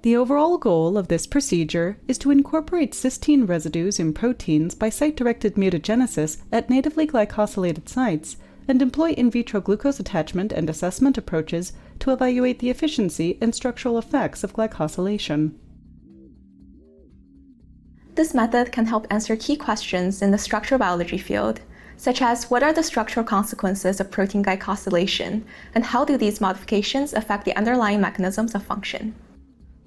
The overall goal of this procedure is to incorporate cysteine residues in proteins by site-directed mutagenesis at natively glycosylated sites and employ in vitro glucose attachment and assessment approaches to evaluate the efficiency and structural effects of glycosylation. This method can help answer key questions in the structural biology field, such as what are the structural consequences of protein glycosylation, and how do these modifications affect the underlying mechanisms of function.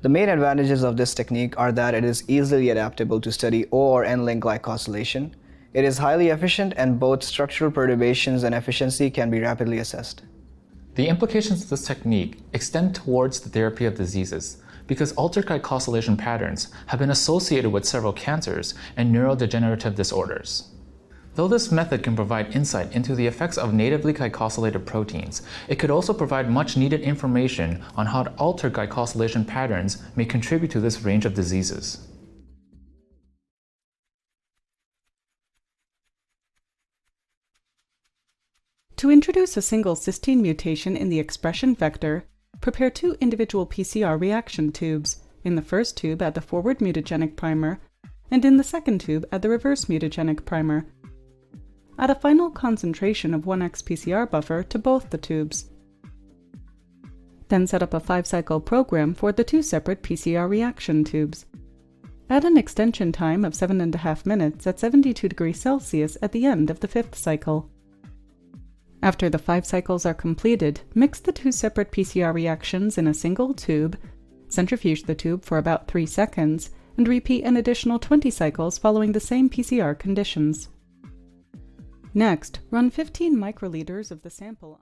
The main advantages of this technique are that it is easily adaptable to study O or N-link glycosylation. It is highly efficient, and both structural perturbations and efficiency can be rapidly assessed. The implications of this technique extend towards the therapy of diseases because altered glycosylation patterns have been associated with several cancers and neurodegenerative disorders. Though this method can provide insight into the effects of natively glycosylated proteins, it could also provide much needed information on how altered glycosylation patterns may contribute to this range of diseases. To introduce a single cysteine mutation in the expression vector, prepare 2 individual PCR reaction tubes. In the first tube, add the forward mutagenic primer, and in the second tube, add the reverse mutagenic primer. Add a final concentration of 1x PCR buffer to both the tubes. Then set up a 5-cycle program for the 2 separate PCR reaction tubes. Add an extension time of 7.5 minutes at 72 degrees Celsius at the end of the 5th cycle. After the 5 cycles are completed, mix the 2 separate PCR reactions in a single tube, centrifuge the tube for about 3 seconds, and repeat an additional 20 cycles following the same PCR conditions. Next, run 15 microliters of the sample